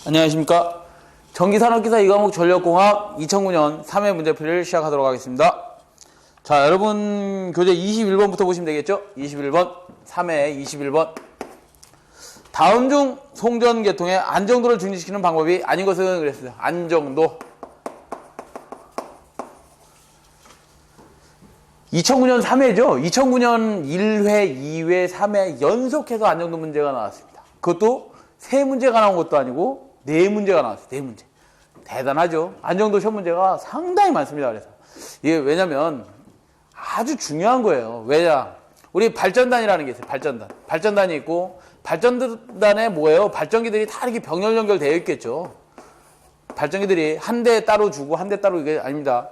안녕하십니까. 전기산업기사 2과목 전력공학 2009년 3회 문제풀이를 시작하도록 하겠습니다. 자, 여러분 교재 21번부터 보시면 되겠죠? 21번, 3회 21번. 다음 중 송전계통의 안정도를 증진시키는 방법이 아닌 것은 그랬어요. 안정도. 2009년 3회죠. 2009년 1회, 2회, 3회 연속해서 안정도 문제가 나왔습니다. 그것도 3문제가 나온 것도 아니고 4문제가 나왔어요. 4문제. 대단하죠. 안정도 시험 문제가 상당히 많습니다. 그래서 이게 왜냐면 아주 중요한 거예요. 왜냐? 우리 발전단이라는 게 있어요. 발전단. 발전단이 있고 발전단에 뭐예요? 발전기들이 다 이렇게 병렬 연결되어 있겠죠. 발전기들이 한 대 따로 주고 한 대 따로 이게 아닙니다.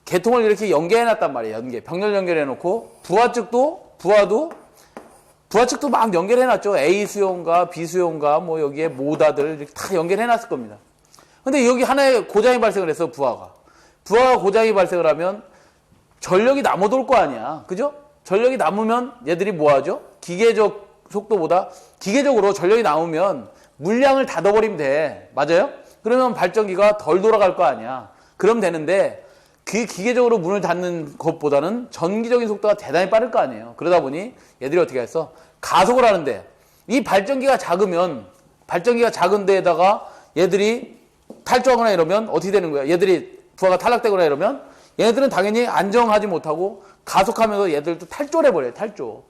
계통을 이렇게 연계해 놨단 말이에요. 병렬 연결해 놓고 부하 측도 막 연결해 놨죠. A 수용과 B 수용과 뭐 여기에 모다들 이렇게 다 연결해 놨을 겁니다. 근데 여기 하나의 고장이 발생을 해서 부하가 고장이 발생을 하면 전력이 남아돌 거 아니야. 그죠? 전력이 남으면 얘들이 뭐 하죠? 기계적 속도보다 기계적으로 전력이 남으면 물량을 닫아버리면 돼. 맞아요? 그러면 발전기가 덜 돌아갈 거 아니야. 그럼 되는데 그 기계적으로 문을 닫는 것보다는 전기적인 속도가 대단히 빠를 거 아니에요. 그러다 보니 얘들이 어떻게 했어? 가속을 하는데 이 발전기가 작은 데에다가 얘들이 탈주하거나 이러면 어떻게 되는 거야? 얘들이 부하가 탈락되거나 이러면 얘네들은 당연히 안정하지 못하고 가속하면서 얘들도 탈조를 해버려요. 탈조.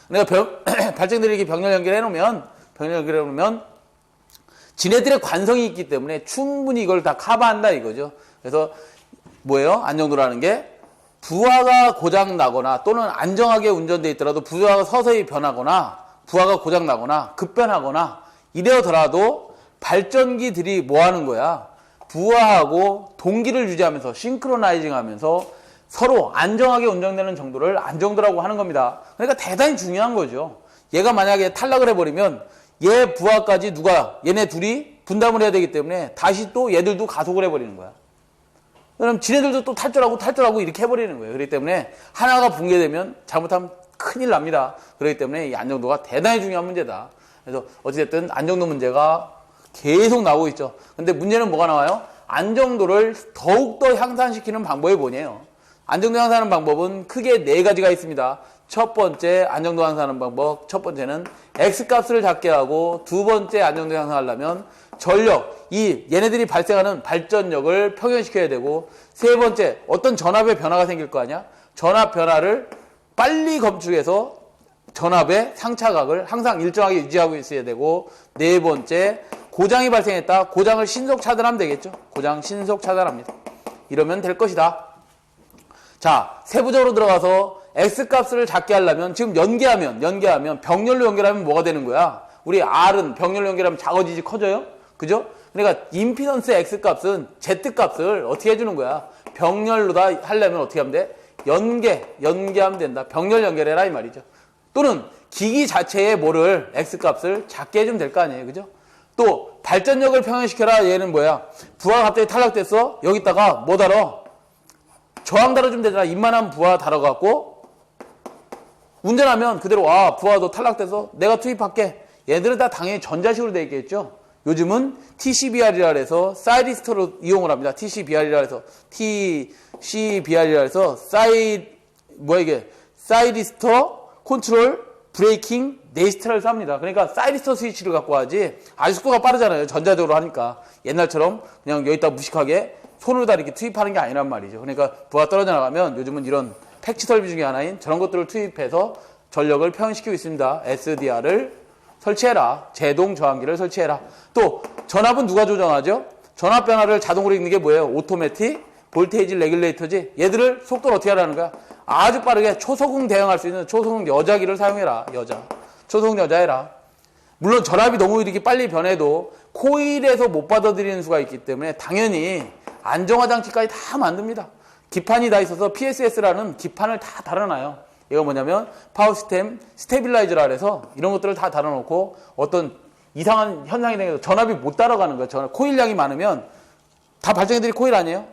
그러니까 발전기들이 이렇게 병렬 연결해 놓으면 지네들의 관성이 있기 때문에 충분히 이걸 다 커버한다 이거죠. 그래서 뭐예요? 안정도라는 게 부하가 고장 나거나 또는 안정하게 운전돼 있더라도 부하가 서서히 변하거나 부하가 고장 나거나 급변하거나 이래더라도 발전기들이 뭐 하는 거야? 부하하고 동기를 유지하면서 싱크로나이징 하면서 서로 안정하게 운전되는 정도를 안정도라고 하는 겁니다. 그러니까 대단히 중요한 거죠. 얘가 만약에 탈락을 해버리면 얘 부하까지 얘네 둘이 분담을 해야 되기 때문에 다시 또 얘들도 가속을 해버리는 거야. 그럼 지네들도 또 탈출하고 이렇게 해버리는 거예요. 그렇기 때문에 하나가 붕괴되면 잘못하면 큰일 납니다. 그렇기 때문에 이 안정도가 대단히 중요한 문제다. 그래서 어찌됐든 안정도 문제가 계속 나오고 있죠. 근데 문제는 뭐가 나와요? 안정도를 더욱더 향상시키는 방법이 뭐냐요? 안정도 향상하는 방법은 크게 4가지가 있습니다. 첫 번째 안정도 향상하는 방법, 첫 번째는 X값을 작게 하고 두 번째 안정도 향상하려면 전력, 얘네들이 발생하는 발전력을 평형시켜야 되고 세 번째 어떤 전압의 변화가 생길 거 아니야? 전압 변화를 빨리 검출해서 전압의 상차각을 항상 일정하게 유지하고 있어야 되고 네 번째 고장이 발생했다. 고장을 신속 차단하면 되겠죠. 고장 신속 차단합니다. 이러면 될 것이다. 자, 세부적으로 들어가서 X값을 작게 하려면 지금 연계하면 병렬로 연결하면 뭐가 되는 거야? 우리 R은 병렬로 연결하면 작아지지 커져요? 그죠? 그러니까 임피던스 X값은 Z값을 어떻게 해주는 거야? 병렬로 다 하려면 어떻게 하면 돼? 연계하면 된다. 병렬 연결해라 이 말이죠. 또는 기기 자체의 뭐를 X값을 작게 해주면 될 거 아니에요. 그죠? 또 발전력을 평형시켜라. 얘는 뭐야? 부하가 갑자기 탈락됐어. 여기다가 뭐 달어? 저항 달아주면 되잖아. 이만한 부하 달아갖고 운전하면 그대로 부하도 탈락돼서 내가 투입할게. 얘들은 다 당연히 전자식으로 되어 있겠죠. 요즘은 TCBR이라 해서 사이리스터로 이용을 합니다. TCBR이라 해서 사이리스터 컨트롤 브레이킹 네이스트라를 쌉니다. 그러니까 사이리스터 스위치를 갖고 하지 아주 속도가 빠르잖아요. 전자적으로 하니까 옛날처럼 그냥 여기다 무식하게 손으로 다 이렇게 투입하는 게 아니란 말이죠. 그러니까 부하 떨어져 나가면 요즘은 이런 패치 설비 중에 하나인 저런 것들을 투입해서 전력을 평형시키고 있습니다. SDR을 설치해라. 제동 저항기를 설치해라. 또 전압은 누가 조정하죠? 전압 변화를 자동으로 읽는 게 뭐예요? 오토매틱 볼테이지 레귤레이터지. 얘들을 속도를 어떻게 하라는 거야? 아주 빠르게 초소공 대응할 수 있는 초소공 여자기를 사용해라. 초소공 여자 해라. 물론 전압이 너무 이렇게 빨리 변해도 코일에서 못 받아들이는 수가 있기 때문에 당연히 안정화 장치까지 다 만듭니다. 기판이 다 있어서 PSS라는 기판을 다 달아놔요. 이거 뭐냐면 파워 시스템 스테빌라이저라 해서 이런 것들을 다 달아놓고 어떤 이상한 현상이 생겨서 전압이 못 따라가는 거예요. 코일량이 많으면 다 발전기들이 코일 아니에요?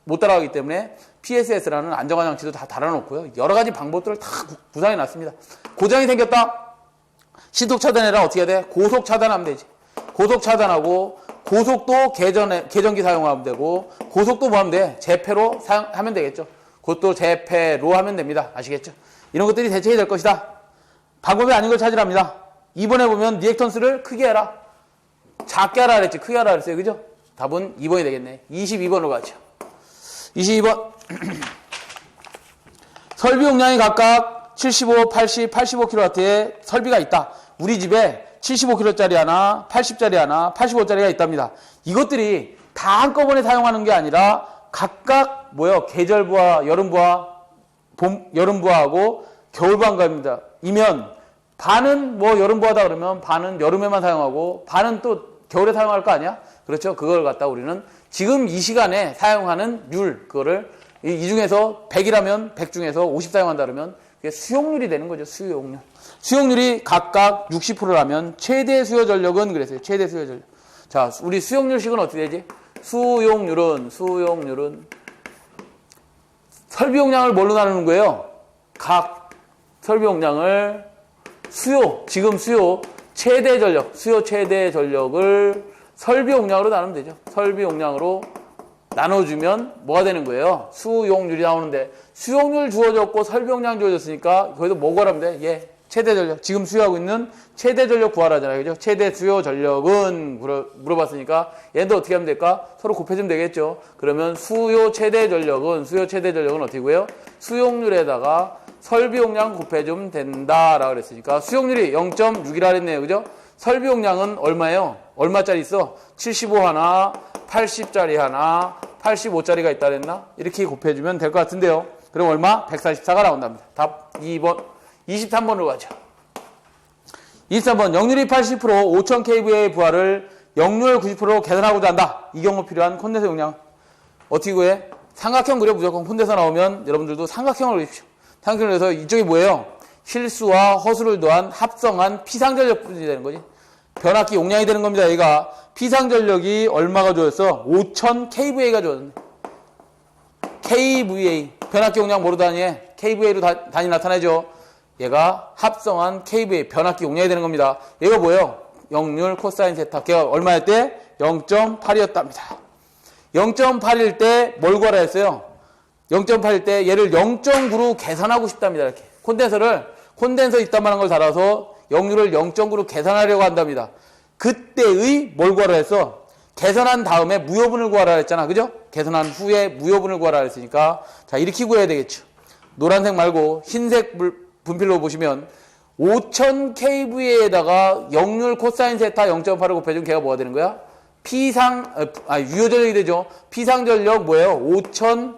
못 따라가기 때문에 PSS라는 안정화 장치도 다 달아놓고요. 여러 가지 방법들을 다 구상해 놨습니다. 고장이 생겼다. 신속 차단해라. 어떻게 해야 돼? 고속 차단하면 되지. 고속 차단하고 고속도 계전기 사용하면 되고 고속도 뭐 하면 돼? 재패로 사용하면 되겠죠. 그것도 재패로 하면 됩니다. 아시겠죠? 이런 것들이 대체가 될 것이다. 방법이 아닌 걸 찾으랍니다. 2번에 보면 리액턴스를 크게 해라. 작게 하라 그랬지. 크게 하라 그랬어요. 그죠? 답은 2번이 되겠네. 22번으로 가죠. 22번. 설비 용량이 각각 75, 80, 85kW의 설비가 있다. 우리 집에 75kW짜리 하나, 80짜리 하나, 85짜리가 있답니다. 이것들이 다 한꺼번에 사용하는 게 아니라 각각 계절부하, 여름부하, 여름부하하고 겨울부하입니다. 이면 반은 여름부하다 그러면 반은 여름에만 사용하고 반은 또 겨울에 사용할 거 아니야? 그렇죠? 그걸 갖다 우리는 지금 이 시간에 사용하는 그거를 이 중에서 100이라면 100 중에서 50 사용한다 그러면 그게 수용률이 되는 거죠. 수용률. 수용률이 각각 60%라면 최대 수요 전력은 그랬어요. 최대 수요 전력. 자, 우리 수용률식은 어떻게 되지? 수용률은 설비 용량을 뭘로 나누는 거예요? 각 설비 용량을 지금 수요 최대 전력을 설비 용량으로 나누면 되죠. 설비 용량으로 나눠주면 뭐가 되는 거예요? 수용률이 나오는데 수용률 주어졌고 설비 용량 주어졌으니까 거기서 뭐 구하라면 돼? 최대 전력. 지금 수요하고 있는 최대 전력 구하라잖아요. 그죠? 최대 수요 전력은 물어봤으니까 얘도 어떻게 하면 될까? 서로 곱해주면 되겠죠. 그러면 수요 최대 전력은 어떻게 고요? 수용률에다가 설비 용량 곱해주면 된다라고 그랬으니까 수용률이 0.6이라 그랬네요. 그죠? 설비 용량은 얼마예요? 얼마짜리 있어? 75 하나, 80짜리 하나, 85짜리가 있다 그랬나? 이렇게 곱해주면 될 것 같은데요. 그럼 얼마? 144가 나온답니다. 답 2번. 23번으로 가죠. 23번. 역률이 80%, 5000kVA 부하를 역률 90%로 계산하고자 한다. 이 경우 필요한 콘덴서 용량. 어떻게 구해? 삼각형 그려 무조건 콘덴서 나오면 여러분들도 삼각형을 그리십시오. 삼각형을 그려서 이쪽이 뭐예요? 실수와 허수를 더한 합성한 피상전력분이 되는 거지. 변압기 용량이 되는 겁니다. 얘가 피상전력이 얼마가 주어졌어? 5000kVA가 주어졌네. kVA. 변압기 용량 뭐로 단위해? kVA로 단위 나타내죠. 얘가 합성한 kVA 변압기 용량이 되는 겁니다. 얘가 뭐예요? 역률 코사인 세타. 걔가 얼마일 때? 0.8이었답니다. 0.8일 때 뭘 구하라 했어요? 0.8일 때 얘를 0.9로 계산하고 싶답니다. 이렇게. 콘덴서 이따만한 걸 달아서 역률을 0.9로 계산하려고 한답니다. 그때의 뭘 구하라 했어? 계산한 다음에 무효분을 구하라 했잖아. 그죠? 계산한 후에 무효분을 구하라 했으니까 자, 이렇게 구해야 되겠죠. 노란색 말고 흰색 분필로 보시면 5000kVA에다가 역률 코사인 세타 0.8을 곱해주면 걔가 뭐가 되는 거야? 유효전력이 되죠. 피상전력 뭐예요? 5000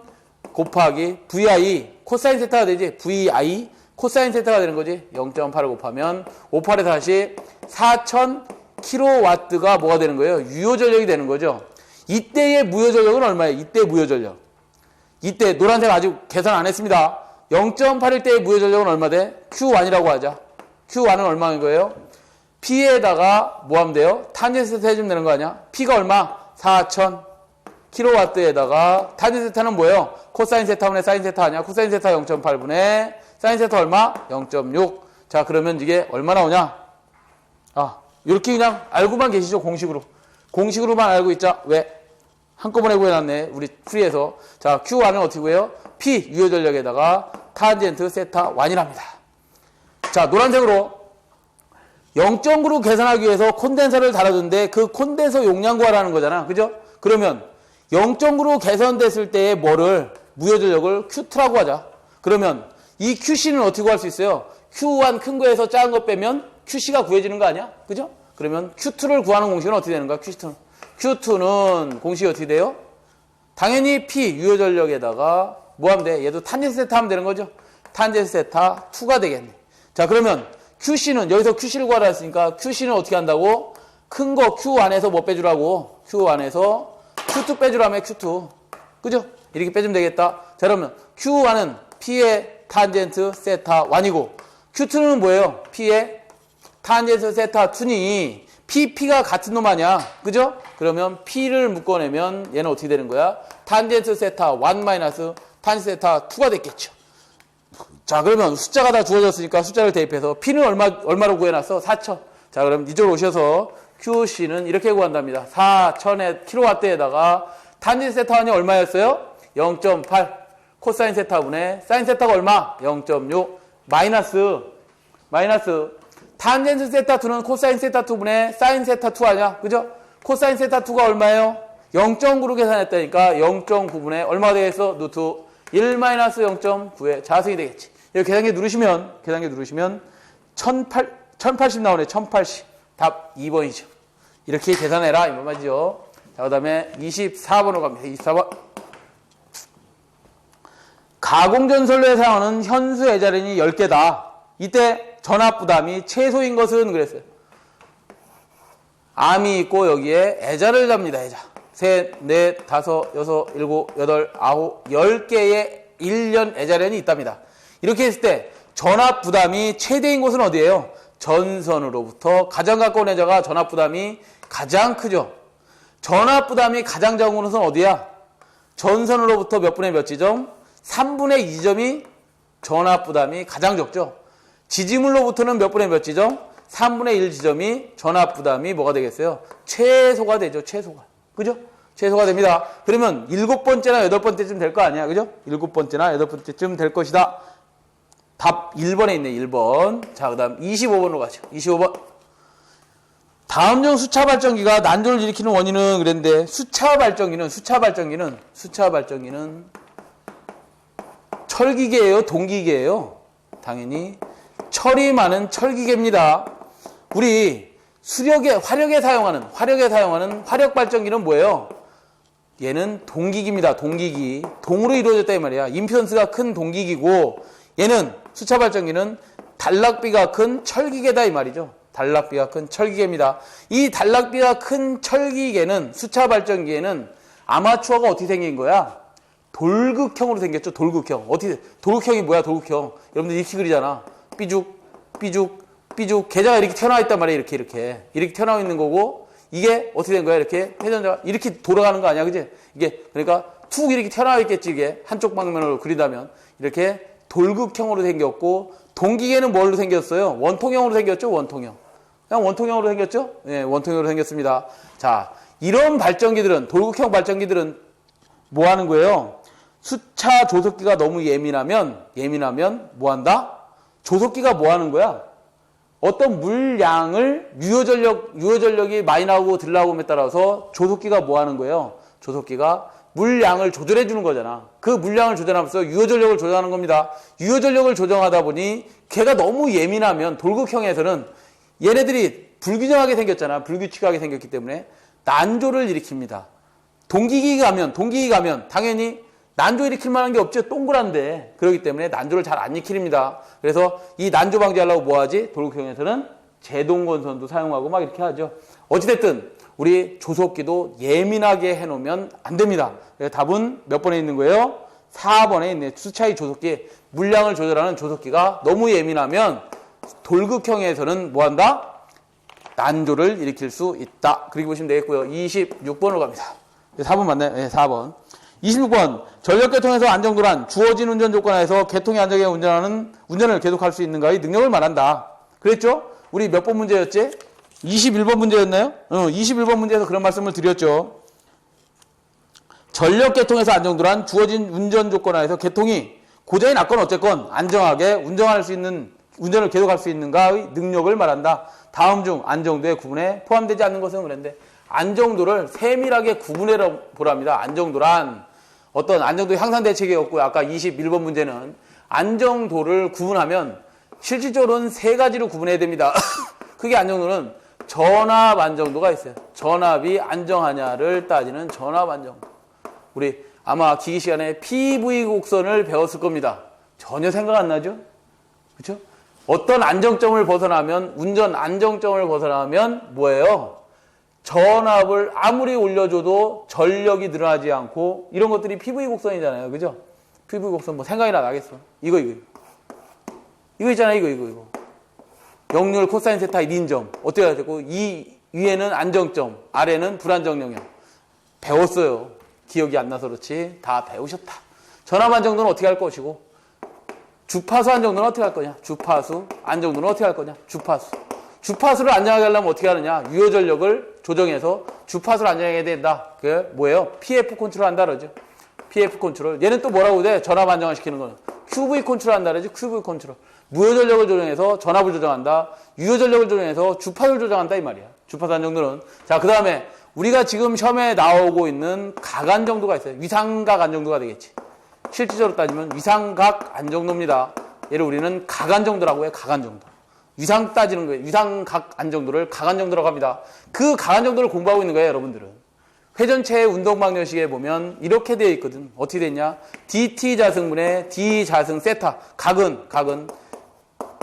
곱하기 VI 코사인 세타가 되지. VI 코사인 세타가 되는 거지. 0.8을 곱하면 58에서 다시 4000kW가 뭐가 되는 거예요? 유효전력이 되는 거죠. 이때의 무효전력은 얼마예요? 이때 무효전력. 이때 노란색 아직 계산 안 했습니다. 0.8일 때의 무효전력은 얼마 돼? Q1이라고 하자. Q1은 얼마인 거예요? P에다가 뭐 하면 돼요? 탄젠트 세타 해주면 되는 거 아니야? P가 얼마? 4000kW에다가 탄젠트 세타는 뭐예요? 코사인 세타분의 사인 세타 아니야? 코사인 세타 0.8분의 사인 세타 얼마? 0.6. 자, 그러면 이게 얼마 나오냐? 이렇게 그냥 알고만 계시죠? 공식으로만 알고 있자. 왜? 한꺼번에 구해놨네. 우리 풀이에서. 자, Q1은 어떻게 구해요? P 유효전력에다가 탄젠트 세타 1이랍니다. 자, 노란색으로 0.9로 계산하기 위해서 콘덴서를 달아줬는데 그 콘덴서 용량 구하라는 거잖아. 그죠? 그러면 0.9로 개선됐을 때의 무효전력을 Q2라고 하자. 그러면 이 QC는 어떻게 구할 수 있어요? Q1 큰 거에서 작은 거 빼면 QC가 구해지는 거 아니야? 그죠? 그러면 Q2를 구하는 공식은 어떻게 되는 거야? Q2는 공식이 어떻게 돼요? 당연히 P 유효전력에다가 뭐 하면 돼? 얘도 탄젠트 세타 하면 되는 거죠? 탄젠트 세타 2가 되겠네. 자, 그러면 QC는 여기서 QC를 구하라 했으니까 QC는 어떻게 한다고? 큰 거 Q1에서 뭐 빼주라고? Q1에서 Q2 빼주라며 Q2. 그죠? 이렇게 빼주면 되겠다. 자, 그러면 Q1은 P의 탄젠트 세타 1이고 Q2는 뭐예요? P의 탄젠트 세타 2니 P가 같은 놈 아니야. 그죠? 그러면 P를 묶어내면 얘는 어떻게 되는 거야? 탄젠트 세타 1 마이너스 탄젠트 세타 2가 됐겠죠. 자, 그러면 숫자가 다 주어졌으니까 숫자를 대입해서 P는 얼마로 구해놨어? 4000. 자, 그럼 이쪽으로 오셔서 QC는 이렇게 구한답니다. 4000의 킬로와트에다가 탄젠트 세타원이 얼마였어요? 0.8 코사인 세타분의 사인 세타가 얼마? 0.6 마이너스 탄젠트 세타2는 코사인 세타2분의 사인 세타2 아니야? 그죠? 코사인 세타2가 얼마예요? 0.9로 계산했다니까 0.9분의 얼마가 되겠어? 루트 1 마이너스 0.9의 자승이 되겠지. 여기 계산기 누르시면 1080 나오네. 1080. 답 2번이죠. 이렇게 계산해라 이 말이죠. 자, 그 다음에 24번으로 갑니다. 24번. 가공전선로에 사용하는 현수 애자련이 10개다. 이때 전압부담이 최소인 것은 그랬어요. 암이 있고 여기에 애자를 잡니다. 애자. 셋, 넷, 다섯, 여섯, 일곱, 여덟, 아홉, 10개의 1년 애자련이 있답니다. 이렇게 했을 때 전압부담이 최대인 곳은 어디예요? 전선으로부터 가장 가까운 애자가 전압부담이 가장 크죠. 전압부담이 가장 작은 곳은 어디야? 전선으로부터 몇 분의 몇 지점? 3분의 2점이 전압부담이 가장 적죠. 지지물로부터는 몇 분의 몇 지점? 3분의 1 지점이 전압부담이 뭐가 되겠어요? 최소가 되죠. 최소가. 그죠? 최소가 됩니다. 그러면 7번째나 8번째쯤 될 거 아니야. 그죠? 7번째나 8번째쯤 될 것이다. 답 1번에 있네. 1번. 자, 그 다음 25번으로 가죠. 25번. 다음 중 수차 발전기가 난조를 일으키는 원인은 그랬는데 수차 발전기는 철기계예요, 동기계예요? 당연히 철이 많은 철기계입니다. 우리 화력에 사용하는 화력 발전기는 뭐예요? 얘는 동기기입니다. 동기기. 동으로 이루어졌다 이 말이야. 임피던스가 큰 동기기고 얘는 수차 발전기는 단락비가 큰 철기계다 이 말이죠. 단락비가 큰 철기계입니다. 이 단락비가 큰 철기계는 수차 발전기에는 아마추어가 어떻게 생긴 거야? 돌극형으로 생겼죠. 돌극형. 돌극형이 뭐야? 돌극형. 여러분들 입시 그리잖아. 삐죽 계좌가 이렇게 튀어나와 있단 말이야. 이렇게 튀어나와 있는 거고 이게 어떻게 된 거야? 이렇게 회전자가 이렇게 돌아가는 거 아니야? 그지? 이게 그러니까 툭 이렇게 튀어나와 있겠지. 이게 한쪽 방면으로 그리다면 이렇게 돌극형으로 생겼고 동기계는 뭘로 생겼어요? 원통형으로 생겼죠. 원통형. 그냥 원통형으로 생겼죠? 네, 원통형으로 생겼습니다. 자, 이런 발전기들은 돌극형 발전기들은 뭐 하는 거예요? 수차 조속기가 너무 예민하면 뭐 한다? 조속기가 뭐 하는 거야? 어떤 물량을 유효전력이 많이 나오고 덜 나오고에 따라서 조속기가 뭐 하는 거예요? 조속기가 물량을 조절해 주는 거잖아. 그 물량을 조절하면서 유효전력을 조정하는 겁니다. 유효전력을 조정하다 보니 걔가 너무 예민하면 돌극형에서는 얘네들이 불균형하게 생겼잖아. 불규칙하게 생겼기 때문에 난조를 일으킵니다. 동기기 가면 당연히 난조 일으킬 만한 게 없죠. 동그란데. 그렇기 때문에 난조를 잘 안 일으킵니다. 그래서 이 난조 방지하려고 뭐 하지? 돌극형에서는 제동건선도 사용하고 막 이렇게 하죠. 어찌됐든 우리 조속기도 예민하게 해놓으면 안 됩니다. 답은 몇 번에 있는 거예요? 4번에 있네. 수차의 조속기. 물량을 조절하는 조속기가 너무 예민하면 돌극형에서는 뭐 한다? 난조를 일으킬 수 있다. 그렇게 보시면 되겠고요. 26번으로 갑니다. 4번 맞나요? 네, 4번. 26번. 전력계통에서 안정도란 주어진 운전 조건 하에서 계통이 안정하게 운전을 계속할 수 있는가의 능력을 말한다. 그랬죠? 우리 몇 번 문제였지? 21번 문제였나요? 21번 문제에서 그런 말씀을 드렸죠. 전력계통에서 안정도란 주어진 운전 조건 하에서 계통이 고장이 났건 어쨌건 안정하게 운전을 계속할 수 있는가의 능력을 말한다. 다음 중 안정도의 구분에 포함되지 않는 것은 그랬는데 안정도를 세밀하게 구분해 보랍니다. 안정도란 어떤 안정도 향상 대책이었고 아까 21번 문제는 안정도를 구분하면 실질적으로는 세 가지로 구분해야 됩니다. 그게 안정도는 전압 안정도가 있어요. 전압이 안정하냐를 따지는 전압 안정도. 우리 아마 기기 시간에 PV 곡선을 배웠을 겁니다. 전혀 생각 안 나죠? 그렇죠? 어떤 안정점을 벗어나면 운전 안정점을 벗어나면 뭐예요? 전압을 아무리 올려줘도 전력이 늘어나지 않고 이런 것들이 PV 곡선이잖아요. 그죠? PV 곡선 뭐 생각이나 나겠어. 이거 있잖아. 이거. 역률 코사인 세타 1인점. 어떻게 해야 되고 이 위에는 안정점, 아래는 불안정 영역. 배웠어요. 기억이 안 나서 그렇지. 다 배우셨다. 전압 안정도는 어떻게 할 것이고 주파수 안정도는 어떻게 할 거냐? 주파수 안정도는 어떻게 할 거냐? 주파수. 주파수를 안정하게 하려면 어떻게 하느냐? 유효전력을 조정해서 주파수를 안정하게 해야 된다. 그게 뭐예요? PF 컨트롤 한다 그러죠. PF 컨트롤. 얘는 또 뭐라고 돼? 전압 안정화시키는 거는. QV 컨트롤 한다 그러죠. QV 컨트롤. 무효전력을 조정해서 전압을 조정한다. 유효전력을 조정해서 주파수를 조정한다 이 말이야. 주파수 안정도는. 자, 그 다음에 우리가 지금 시험에 나오고 있는 각 안정도가 있어요. 위상각 안정도가 되겠지. 실질적으로 따지면 위상각 안정도입니다. 얘를 우리는 각 안정도라고 해요. 각 안정도. 위상 따지는 거예요. 위상각 안정도를 각 안정도라고 합니다. 그 각 안정도를 공부하고 있는 거예요, 여러분들은. 회전체의 운동방정식에 보면 이렇게 되어 있거든. 어떻게 됐냐? dt 자승분의 d 자승 세타. 각은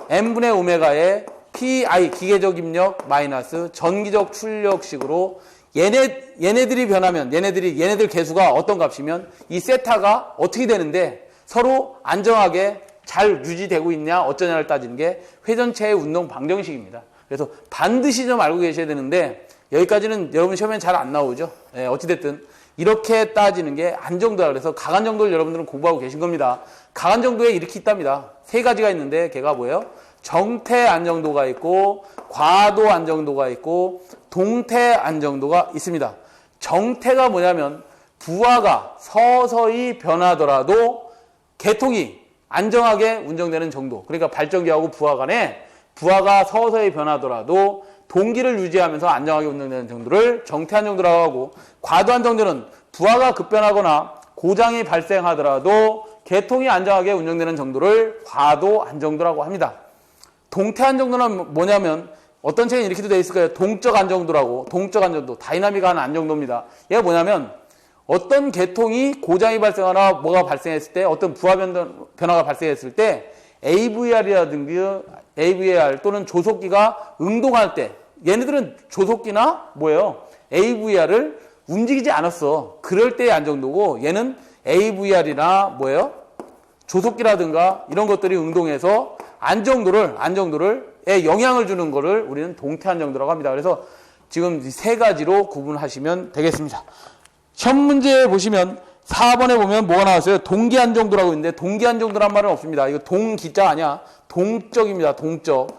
n분의 오메가의 pi 기계적 입력 마이너스 전기적 출력식으로 얘네들이 변하면 얘네들 개수가 어떤 값이면 이 세타가 어떻게 되는데 서로 안정하게 잘 유지되고 있냐 어쩌냐를 따지는 게 회전체의 운동 방정식입니다. 그래서 반드시 좀 알고 계셔야 되는데 여기까지는 여러분 시험엔 잘 안 나오죠. 네, 어찌됐든 이렇게 따지는 게 안정도라 그래서 각안정도를 여러분들은 공부하고 계신 겁니다. 각안정도에 이렇게 있답니다. 세 가지가 있는데 걔가 뭐예요? 정태 안정도가 있고 과도 안정도가 있고 동태 안정도가 있습니다. 정태가 뭐냐면 부하가 서서히 변하더라도 계통이 안정하게 운정되는 정도. 그러니까 발전기하고 부하 간에 부하가 서서히 변하더라도 동기를 유지하면서 안정하게 운정되는 정도를 정태 안정도라고 하고 과도 안정도는 부하가 급변하거나 고장이 발생하더라도 계통이 안정하게 운정되는 정도를 과도 안정도라고 합니다. 동태 안정도는 뭐냐면 어떤 책에 이렇게도 되어 있을 거예요. 동적 안정도라고. 동적 안정도. 다이나믹한 안정도입니다. 얘가 뭐냐면 어떤 계통이 고장이 발생하거나 뭐가 발생했을 때 어떤 부하 변화가 발생했을 때 AVR이라든지 AVR 또는 조속기가 응동할 때 얘네들은 조속기나 뭐예요? AVR을 움직이지 않았어. 그럴 때의 안정도고 얘는 AVR이나 뭐예요? 조속기라든가 이런 것들이 응동해서 안정도에 영향을 주는 거를 우리는 동태 안정도라고 합니다. 그래서 지금 세 가지로 구분하시면 되겠습니다. 시험 문제 보시면 4번에 보면 뭐가 나왔어요? 동기 안정도라고 있는데 동기 안정도란 말은 없습니다. 이거 동기자 아니야. 동적입니다. 동적.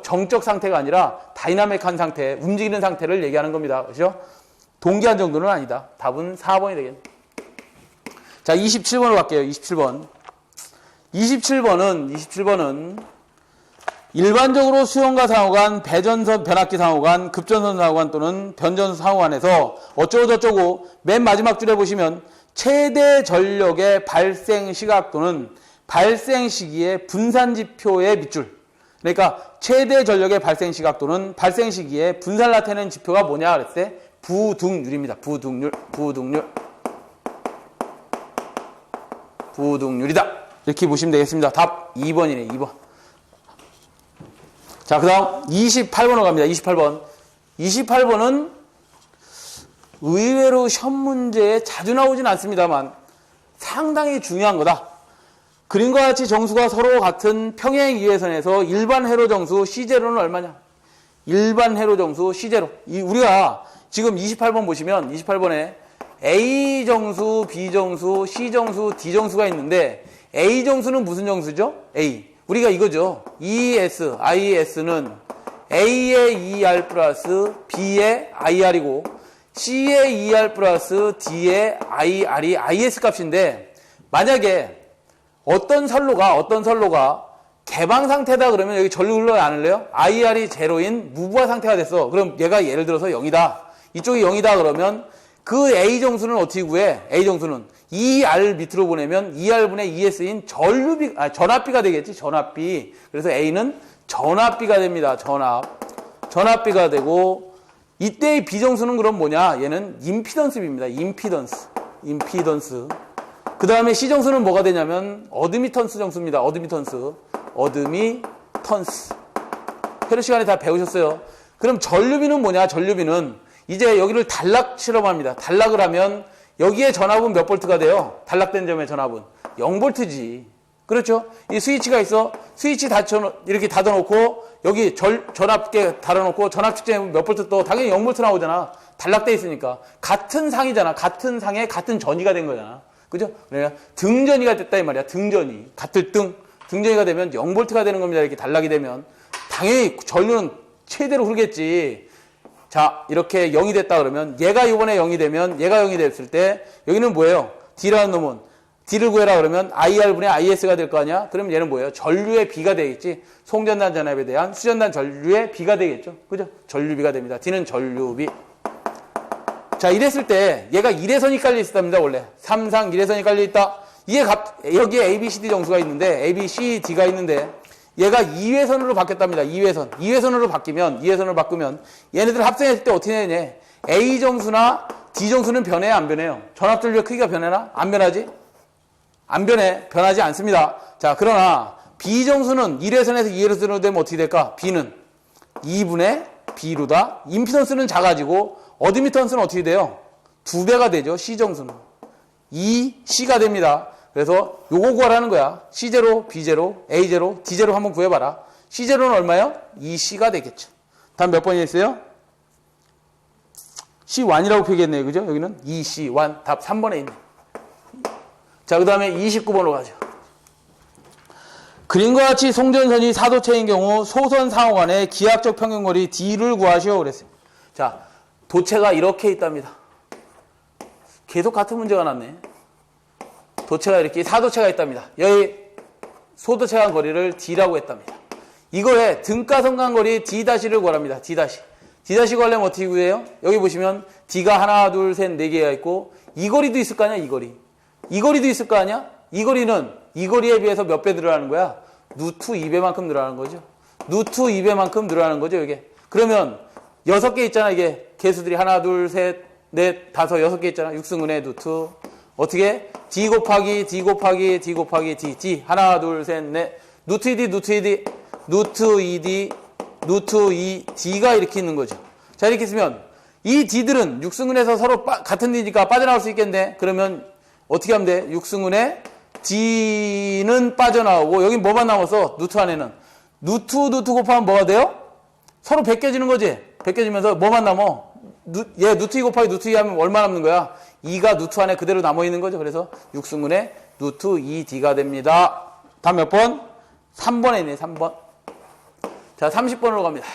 정적 상태가 아니라 다이나믹한 상태, 움직이는 상태를 얘기하는 겁니다. 그렇죠? 동기 안정도는 아니다. 답은 4번이 되겠네. 자, 27번으로 갈게요. 27번. 27번은 일반적으로 수용과 상호간, 배전선 변압기 상호간, 급전선 상호간 또는 변전선 상호간에서 어쩌고저쩌고 맨 마지막 줄에 보시면 최대 전력의 발생 시각 또는 발생 시기의 분산 지표의 밑줄. 그러니까 최대 전력의 발생 시각 또는 발생 시기의 분산을 나타내는 지표가 뭐냐 그랬을 때 부등률입니다. 부등률이다. 이렇게 보시면 되겠습니다. 답 2번이네. 2번. 자, 그 다음 28번으로 갑니다. 28번은 의외로 시험 문제에 자주 나오진 않습니다만 상당히 중요한 거다. 그림과 같이 정수가 서로 같은 평행 이해선에서 일반 회로 정수 C0는 얼마냐? 일반 회로 정수 C0. 우리가 지금 28번 보시면 28번에 A 정수, B 정수, C 정수, D 정수가 있는데 A 정수는 무슨 정수죠? A. 우리가 이거죠. IS는 A의 ER 플러스 B의 IR이고 C의 ER 플러스 D의 IR이 IS 값인데 만약에 어떤 선로가 개방 상태다 그러면 여기 전류 흘러요 안 흘러요? IR이 제로인 무부하 상태가 됐어. 그럼 얘가 예를 들어서 0이다. 이쪽이 0이다 그러면 그 A 정수는 어떻게 구해? A 정수는 ER 밑으로 보내면 ER분의 ES인 전압비가 되겠지. 전압비. 그래서 A는 전압비가 됩니다. 전압비가 되고 이때의 B 정수는 그럼 뭐냐? 얘는 임피던스입니다. 임피던스. 그 다음에 C 정수는 뭐가 되냐면 어드미턴스 정수입니다. 어드미턴스. 회로 시간에 다 배우셨어요. 그럼 전류비는 뭐냐? 전류비는 이제 여기를 단락 실험합니다. 단락을 하면 여기에 전압은 몇 볼트가 돼요? 단락된 점의 전압은 0볼트지. 그렇죠? 이 스위치가 있어. 스위치 이렇게 닫아놓고 여기 전압계 달아놓고 전압 측정해보면 몇 볼트 떠? 당연히 0볼트 나오잖아. 단락돼 있으니까. 같은 상이잖아. 같은 상에 같은 전이가 된 거잖아. 그죠? 그러니까 등전이가 됐다 이 말이야. 등전이. 같은 등전이가 되면 0볼트가 되는 겁니다. 이렇게 단락이 되면. 당연히 전류는 최대로 흐르겠지. 자, 이렇게 0이 됐다 그러면 얘가 이번에 0이 되면 얘가 0이 됐을 때 여기는 뭐예요? D라는 놈은 D를 구해라 그러면 IR분의 IS가 될 거 아니야? 그럼 얘는 뭐예요? 전류의 B가 되겠지. 송전단 전압에 대한 수전단 전류의 B가 되겠죠. 그죠? 전류비가 됩니다. D는 전류비. 자, 이랬을 때 얘가 1회선이 깔려 있었답니다. 원래 3상 1회선이 깔려 있다. 이게 여기에 A, B, C, D 정수가 있는데 A, B, C, D가 있는데 얘가 2회선으로 바뀌었답니다. 2회선으로 바꾸면 얘네들 합성했을 때 어떻게 되냐? A 정수나 D 정수는 변해요, 안 변해요? 전압전류의 크기가 변해나? 안 변하지? 안 변해. 변하지 않습니다. 자, 그러나 B 정수는 1회선에서 2회선으로 되면 어떻게 될까? B는 2분의 B로다. 임피던스는 작아지고 어드미턴스는 어떻게 돼요? 2배가 되죠. C 정수는 2C가 됩니다. 그래서 요거 구하라는 거야. C0, B0, A0, D0 한번 구해봐라. C0는 얼마요? 2C가 되겠죠. 다음 몇 번이었어요? C1이라고 표기했네요. 그죠? 여기는 2C1. 답 3번에 있네. 자, 그 다음에 29번으로 가죠. 그림과 같이 송전선이 사도체인 경우 소선 상호 간의 기하학적 평균거리 D를 구하시오. 그랬어요. 자, 도체가 이렇게 있답니다. 계속 같은 문제가 났네. 도체가 이렇게 사도체가 있답니다. 여기 소도체 간 거리를 D라고 했답니다. 이거에 등가선 거리 D-를 구하랍니다. D-. 구하려면 어떻게 구해요? 여기 보시면 D가 하나, 둘, 셋, 네 개가 있고 이 거리도 있을 거 아니야, 이 거리. 이 거리도 있을 거 아니야? 이 거리는 이 거리에 비해서 몇 배 늘어나는 거야? 루트 2배만큼 늘어나는 거죠. 루트 2배만큼 늘어나는 거죠, 이게. 그러면 6개 있잖아, 이게. 개수들이 하나, 둘, 셋, 넷, 다섯, 6개 있잖아. 6승분의 루트. 어떻게? D 곱하기 D 곱하기 D 곱하기 D 하나 둘 셋 넷 루트 2D 루트 2D 루트 2D 루트 2D가 이렇게 있는 거죠. 자, 이렇게 있으면 이 D들은 6승근에서 서로 같은 D니까 빠져나올 수 있겠네. 그러면 어떻게 하면 돼? 6승근에 D는 빠져나오고 여기 뭐만 남았어? 루트 안에는 루트 곱하면 뭐가 돼요? 서로 벗겨지는 거지. 벗겨지면서 뭐만 남어? 얘 루트 2 곱하기 루트 2 하면 얼마 남는 거야? 2가 루트 안에 그대로 남아있는 거죠. 그래서 6승분의 루트 2D가 됩니다. 다음 몇 번? 3번에 있네, 3번. 자, 30번으로 갑니다.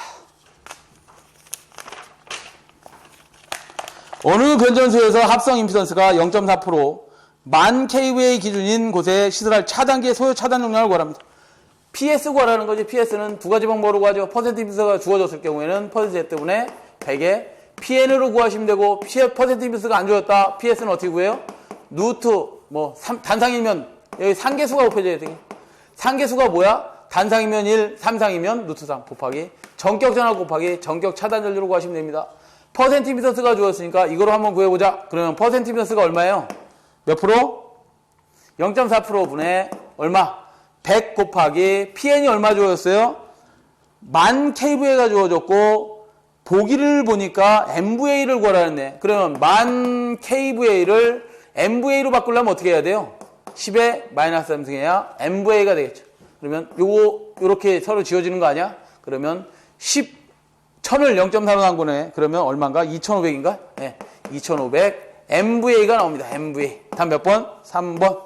어느 변전소에서 합성 임피던스가 0.4% 만 kVA 기준인 곳에 시설할 차단기의 소요 차단 용량을 구하랍니다. PS 구하라는 거지. PS는 두 가지 방법으로 구하죠. 퍼센트 임피던스가 주어졌을 경우에는 퍼센트 때문에 100에 PN으로 구하시면 되고, 퍼센트 임피던스가 안 주어졌다. PS는 어떻게 구해요? 루트, 단상이면, 여기 상계수가 곱해져야 돼. 상계수가 뭐야? 단상이면 1, 삼상이면 루트 3 곱하기, 전격 전압 곱하기, 전격 차단 전류로 구하시면 됩니다. 퍼센트 임피던스가 주어졌으니까 이거로 한번 구해보자. 그러면 퍼센트 임피던스가 얼마예요? 몇 프로? 0.4%분의 얼마? 100 곱하기, PN이 얼마 주어졌어요? 만 kVA가 주어졌고, 보기를 보니까 MVA를 구하라는데, 그러면 만 kVA를 MVA로 바꾸려면 어떻게 해야 돼요? 10에 마이너스 3승해야 MVA가 되겠죠. 그러면 요렇게 서로 지워지는 거 아니야? 그러면 1000을 0.4로 난 거네. 그러면 얼마인가? 2500인가? 네, 2500 MVA가 나옵니다. MVA. 다음 몇 번? 3번.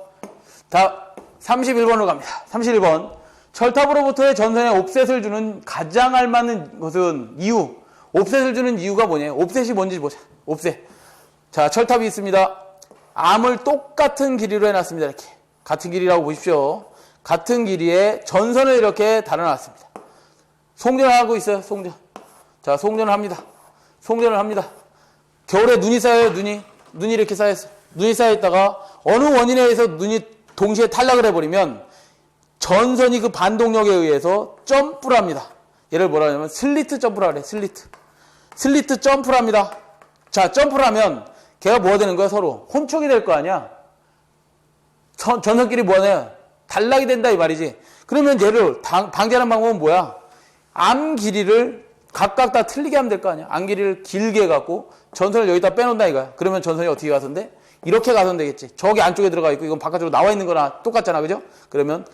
다 31번으로 갑니다. 31번. 철탑으로부터의 전선에 옵셋을 주는 가장 알맞는 것은 이유. 옵셋을 주는 이유가 뭐냐? 옵셋이 뭔지 보자. 옵셋. 자, 철탑이 있습니다. 암을 똑같은 길이로 해놨습니다. 이렇게. 같은 길이라고 보십시오. 같은 길이에 전선을 이렇게 달아놨습니다. 송전을 하고 있어요. 송전. 자, 송전을 합니다. 송전을 합니다. 겨울에 눈이 쌓여요. 눈이 이렇게 쌓였어요. 눈이 쌓여있다가 어느 원인에 의해서 눈이 동시에 탈락을 해버리면 전선이 그 반동력에 의해서 점프를 합니다. 얘를 뭐라 하냐면 슬리트 점프라 그래. 슬리트 점프를 합니다. 자, 점프를 하면 걔가 뭐가 되는 거야? 서로 혼촉이 될 거 아니야. 전선끼리 뭐하냐? 단락이 된다 이 말이지. 그러면 얘를 방지하는 방법은 뭐야? 암 길이를 각각 다 틀리게 하면 될 거 아니야. 암 길이를 길게 해갖고 전선을 여기다 빼놓는다 이거야. 그러면 전선이 어떻게 가선돼? 이렇게 가선 되겠지. 저기 안쪽에 들어가 있고 이건 바깥으로 나와 있는 거나 똑같잖아. 그죠? 그러면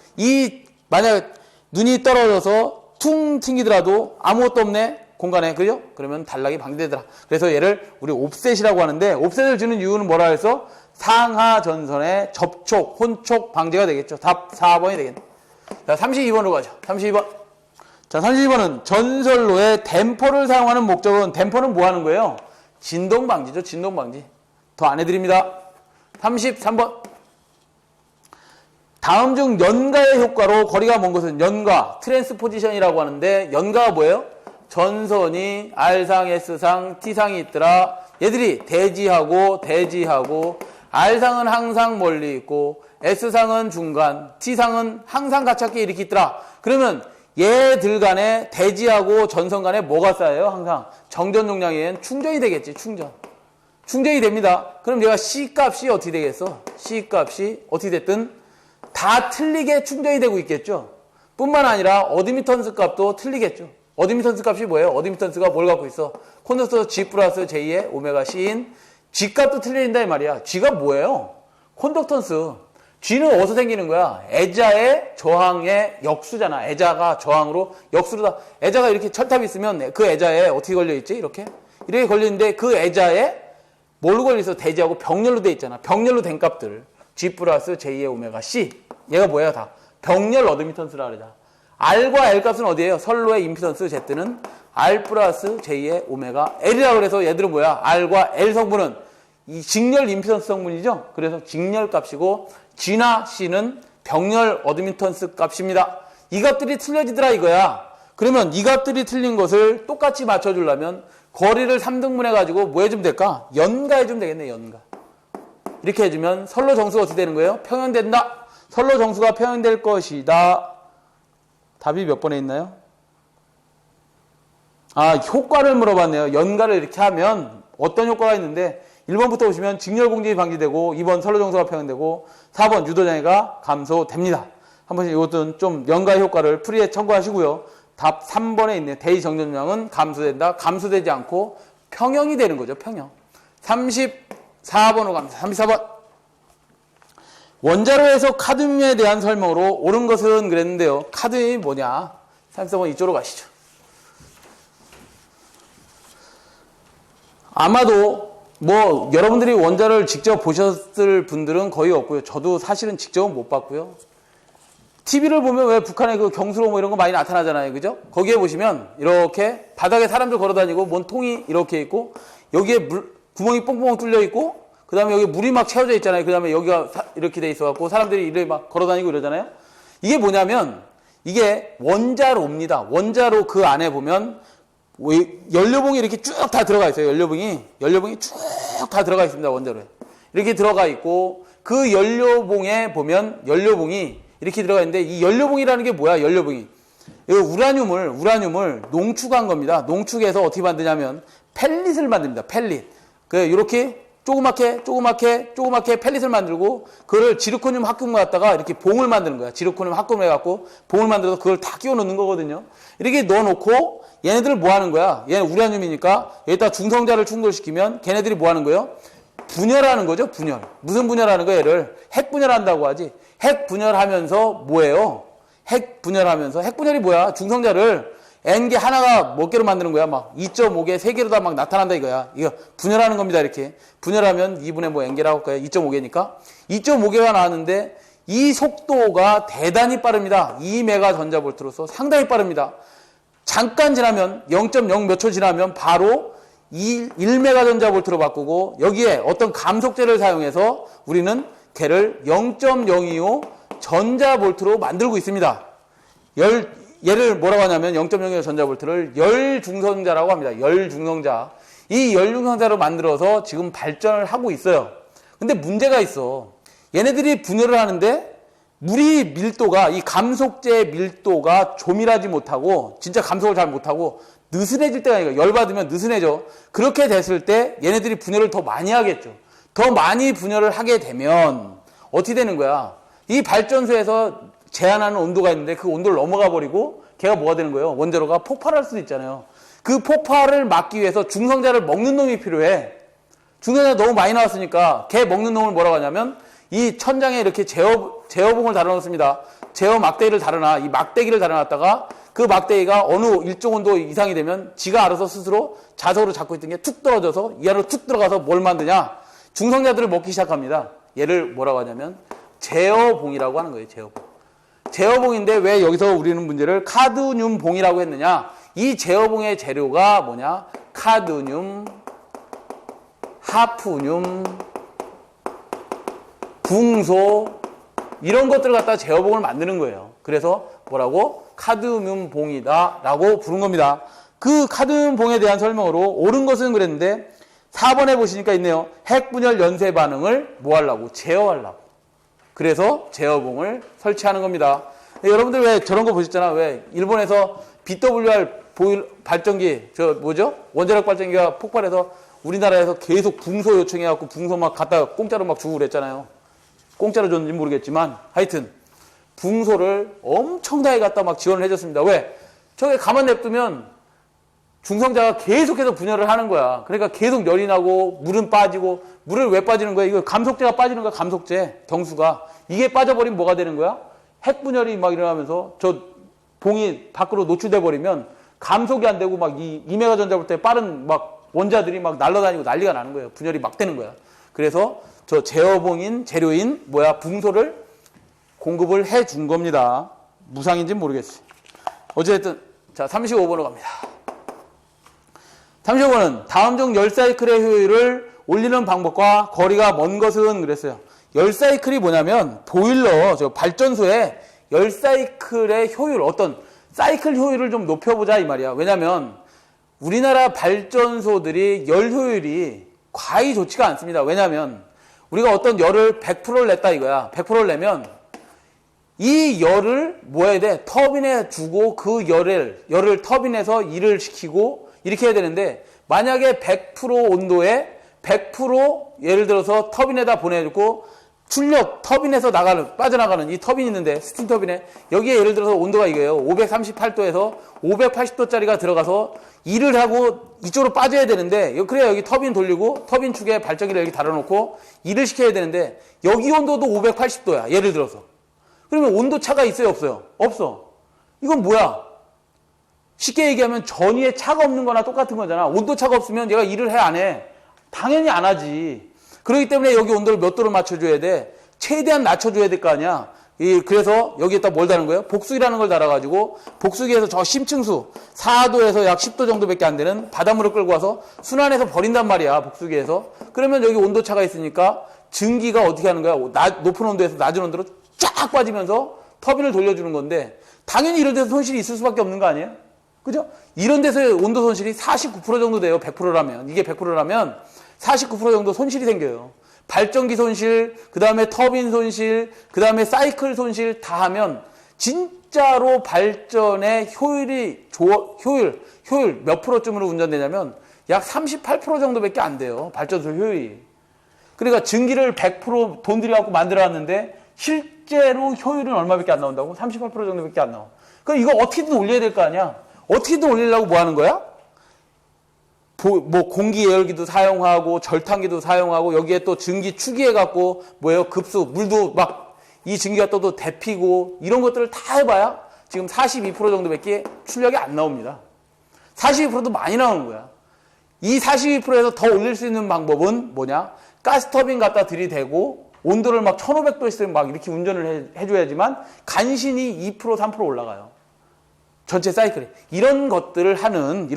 만약 눈이 떨어져서 퉁 튕기더라도 아무것도 없네. 공간에. 그죠? 그러면 단락이 방지되더라. 그래서 얘를 우리 옵셋이라고 하는데, 옵셋을 주는 이유는 뭐라 해서 상하 전선의 접촉, 혼촉 방지가 되겠죠. 답 4번이 되겠네. 자, 32번으로 가죠. 32번. 자, 32번은 전선로에 댐퍼를 사용하는 목적은, 댐퍼는 뭐 하는 거예요? 진동 방지죠. 진동 방지. 더 안 해드립니다. 33번. 다음 중 연가의 효과로 거리가 먼 것은 연가, 트랜스포지션이라고 하는데, 연가가 뭐예요? 전선이 R상, S상, T상이 있더라. 얘들이 대지하고 R상은 항상 멀리 있고 S상은 중간, T상은 항상 가깝게 이렇게 있더라. 그러면 얘들 간에 대지하고 전선 간에 뭐가 쌓여요? 항상 정전 용량에는 충전이 되겠지. 충전이 됩니다. 그럼 얘가 C 값이 어떻게 되겠어? C 값이 어떻게 됐든 다 틀리게 충전이 되고 있겠죠. 뿐만 아니라 어드미턴스 값도 틀리겠죠. 어드미턴스 값이 뭐예요? 어드미턴스가 뭘 갖고 있어? 콘덕터 G 플러스 J의 오메가 C인 G 값도 틀린다 이 말이야. G가 뭐예요? 콘덕턴스. G는 어디서 생기는 거야? 애자의 저항의 역수잖아. 애자가 저항으로 역수로다. 애자가 이렇게 철탑이 있으면 그 애자에 어떻게 걸려있지? 이렇게 걸려있는데 그 애자에 뭘로 걸려있어? 대지하고 병렬로 돼 있잖아. 병렬로 된 값들. G 플러스 J의 오메가 C. 얘가 뭐야? 다 병렬 어드미턴스라 그러자. R과 L 값은 어디예요? 선로의 임피던스 Z는 R 플러스 J의 오메가 L이라고 그래서 얘들은 뭐야? R과 L 성분은 이 직렬 임피던스 성분이죠? 그래서 직렬 값이고 G나 C는 병렬 어드미턴스 값입니다. 이 값들이 틀려지더라 이거야. 그러면 이 값들이 틀린 것을 똑같이 맞춰주려면 거리를 3등분 해가지고 뭐 해주면 될까? 연가해주면 되겠네. 연가. 이렇게 해주면 선로 정수가 어떻게 되는 거예요? 평형된다. 선로 정수가 평형될 것이다. 답이 몇 번에 있나요? 아, 효과를 물어봤네요. 연가를 이렇게 하면 어떤 효과가 있는데 1번부터 보시면 직렬공진이 방지되고 2번 선로정수가 평형되고 4번 유도장애가 감소됩니다. 한 번씩 이것도 좀 연가의 효과를 풀이에 참고하시고요. 답 3번에 있네요. 대의 정전량은 감소된다. 감소되지 않고 평형이 되는 거죠. 평형. 34번으로 갑니다. 34번. 원자로에서 카드뮴에 대한 설명으로 옳은 것은 그랬는데요. 카드뮴이 뭐냐? 34번 이쪽으로 가시죠. 아마도 뭐 여러분들이 원자를 직접 보셨을 분들은 거의 없고요. 저도 사실은 직접은 못 봤고요. TV를 보면 왜 북한의 그 경수로 뭐 이런 거 많이 나타나잖아요. 그죠? 거기에 보시면 이렇게 바닥에 사람들 걸어 다니고 뭔 통이 이렇게 있고 여기에 구멍이 뽕뽕 뚫려 있고 그 다음에 여기 물이 막 채워져 있잖아요. 그 다음에 여기가 이렇게 돼 있어갖고 사람들이 이렇게 막 걸어다니고 이러잖아요. 이게 뭐냐면 이게 원자로입니다. 원자로 그 안에 보면 연료봉이 이렇게 쭉 다 들어가 있어요. 연료봉이 쭉 다 들어가 있습니다. 원자로에. 이렇게 들어가 있고 그 연료봉에 보면 연료봉이 이렇게 들어가 있는데 이 연료봉이라는 게 뭐야? 연료봉이. 이 우라늄을 농축한 겁니다. 농축해서 어떻게 만드냐면 펠릿을 만듭니다. 펠릿. 이렇게 조그맣게 펠릿을 만들고 그거를 지르코늄 합금을 갖다가 이렇게 봉을 만드는 거야. 지르코늄 합금을 해갖고 봉을 만들어서 그걸 다 끼워 넣는 거거든요. 이렇게 넣어놓고 얘네들을 뭐 하는 거야? 얘는 우라늄이니까 여기다 중성자를 충돌시키면 걔네들이 뭐 하는 거예요? 분열하는 거죠. 분열. 무슨 분열하는 거야? 얘를 핵 분열한다고 하지. 핵 분열하면서 뭐예요? 핵 분열이 뭐야? 중성자를 N개 하나가 몇 개로 만드는 거야? 막 2.5개, 3개로 다 막 나타난다 이거야. 이거 분열하는 겁니다. 이렇게. 분열하면 2분의 뭐 N개라고 할까요? 2.5개니까. 2.5개가 나왔는데 이 속도가 대단히 빠릅니다. 2메가 전자볼트로서 상당히 빠릅니다. 잠깐 지나면 0.0 몇 초 지나면 바로 1메가 전자볼트로 바꾸고 여기에 어떤 감속제를 사용해서 우리는 걔를 0.025 전자볼트로 만들고 있습니다. 얘를 뭐라고 하냐면 0.025 전자볼트를 열중성자라고 합니다. 열중성자. 이 열중성자로 만들어서 지금 발전을 하고 있어요. 근데 문제가 있어. 얘네들이 분열을 하는데 물이 밀도가 이 감속제의 밀도가 조밀하지 못하고 진짜 감속을 잘 못하고 느슨해질 때가 아니라 열받으면 느슨해져. 그렇게 됐을 때 얘네들이 분열을 더 많이 하겠죠. 더 많이 분열을 하게 되면 어떻게 되는 거야? 이 발전소에서 제한하는 온도가 있는데 그 온도를 넘어가 버리고 걔가 뭐가 되는 거예요? 원자로가 폭발할 수도 있잖아요. 그 폭발을 막기 위해서 중성자를 먹는 놈이 필요해. 중성자가 너무 많이 나왔으니까 걔 먹는 놈을 뭐라고 하냐면 이 천장에 이렇게 제어봉을 달아놓습니다. 제어 막대기를 달아놔. 이 막대기를 달아놨다가 그 막대기가 어느 일정 온도 이상이 되면 지가 알아서 스스로 자석으로 잡고 있던 게 툭 떨어져서 이 안으로 툭 들어가서 뭘 만드냐? 중성자들을 먹기 시작합니다. 얘를 뭐라고 하냐면 제어봉이라고 하는 거예요. 제어봉. 제어봉인데 왜 여기서 우리는 문제를 카드뮴 봉이라고 했느냐? 이 제어봉의 재료가 뭐냐? 카드뮴, 하프뮴, 붕소 이런 것들을 갖다 제어봉을 만드는 거예요. 그래서 뭐라고? 카드뮴 봉이다 라고 부른 겁니다. 그 카드뮴 봉에 대한 설명으로 옳은 것은 그랬는데 4번에 보시니까 있네요. 핵분열 연쇄 반응을 뭐 하려고? 제어하려고. 그래서 제어봉을 설치하는 겁니다. 여러분들 왜 저런 거 보셨잖아. 왜 일본에서 BWR 발전기 원자력 발전기가 폭발해서 우리나라에서 계속 붕소 요청해갖고 붕소 막 갖다 공짜로 막 주고 그랬잖아요. 공짜로 줬는지 모르겠지만 하여튼 붕소를 엄청나게 갖다 막 지원을 해줬습니다. 왜? 저게 가만 냅두면 중성자가 계속해서 분열을 하는 거야. 그러니까 계속 열이 나고 물은 빠지고 물을 왜 빠지는 거야? 이거 감속제가 빠지는 거야. 감속제 경수가 이게 빠져버리면 뭐가 되는 거야? 핵분열이 막 일어나면서 저 봉이 밖으로 노출돼 버리면 감속이 안 되고 막 이 2메가 전자볼 때 빠른 막 원자들이 막 날아다니고 난리가 나는 거예요. 분열이 막 되는 거야. 그래서 저 제어봉인 재료인 붕소를 공급을 해 준 겁니다. 무상인지는 모르겠어요. 어쨌든 자 35번으로 갑니다. 35번은 다음 중 열 사이클의 효율을 올리는 방법과 거리가 먼 것은 그랬어요. 열 사이클이 뭐냐면 보일러, 발전소의 열 사이클의 효율, 어떤 사이클 효율을 좀 높여보자 이 말이야. 왜냐면 우리나라 발전소들이 열 효율이 과히 좋지가 않습니다. 왜냐면 우리가 어떤 열을 100%를 냈다 이거야. 100%를 내면 이 열을 뭐 해야 돼? 터빈에 주고 그 열을 터빈에서 일을 시키고 이렇게 해야 되는데 만약에 100% 온도에 100% 예를 들어서 터빈에다 보내주고 출력 터빈에서 빠져나가는 이 터빈이 있는데 스팀 터빈에 여기에 예를 들어서 온도가 이거예요. 538도에서 580도짜리가 들어가서 일을 하고 이쪽으로 빠져야 되는데 그래야 여기 터빈 돌리고 터빈 축에 발전기를 여기 달아놓고 일을 시켜야 되는데 여기 온도도 580도야. 예를 들어서. 그러면 온도 차가 있어요? 없어요? 없어. 이건 뭐야? 쉽게 얘기하면 전위에 차가 없는 거나 똑같은 거잖아. 온도 차가 없으면 얘가 일을 해, 안 해? 당연히 안 하지. 그렇기 때문에 여기 온도를 몇 도로 맞춰줘야 돼? 최대한 낮춰줘야 될 거 아니야? 그래서 여기에다 뭘 다는 거예요? 복수기라는 걸 달아가지고 복수기에서 저 심층수 4도에서 약 10도 정도밖에 안 되는 바닷물을 끌고 와서 순환해서 버린단 말이야. 복수기에서. 그러면 여기 온도 차가 있으니까 증기가 어떻게 하는 거야? 높은 온도에서 낮은 온도로 쫙 빠지면서 터빈을 돌려주는 건데 당연히 이런 데서 손실이 있을 수밖에 없는 거 아니에요? 그죠? 이런 데서의 온도 손실이 49% 정도 돼요. 100%라면. 이게 100%라면 49% 정도 손실이 생겨요. 발전기 손실, 그 다음에 터빈 손실, 그 다음에 사이클 손실 다 하면 진짜로 발전의 효율 몇 프로쯤으로 운전되냐면 약 38% 정도밖에 안 돼요. 발전소 효율이. 그러니까 증기를 100% 돈 들여갖고 만들어놨는데 실제로 효율은 얼마밖에 안 나온다고? 38% 정도밖에 안 나와. 그럼 이거 어떻게든 올려야 될 거 아니야? 어떻게든 올리려고 뭐 하는 거야? 뭐 공기 예열기도 사용하고 절탄기도 사용하고 여기에 또 증기 추기해갖고 급수 물도 막 이 증기가 또 데피고 이런 것들을 다 해봐야 지금 42% 정도밖에 출력이 안 나옵니다. 42%도 많이 나오는 거야. 이 42%에서 더 올릴 수 있는 방법은 뭐냐? 가스터빈 갖다 들이대고 온도를 막 1500도 있으면 막 이렇게 운전을 해줘야지만 간신히 2% 3% 올라가요. 전체 사이클에. 이런 것들을 하는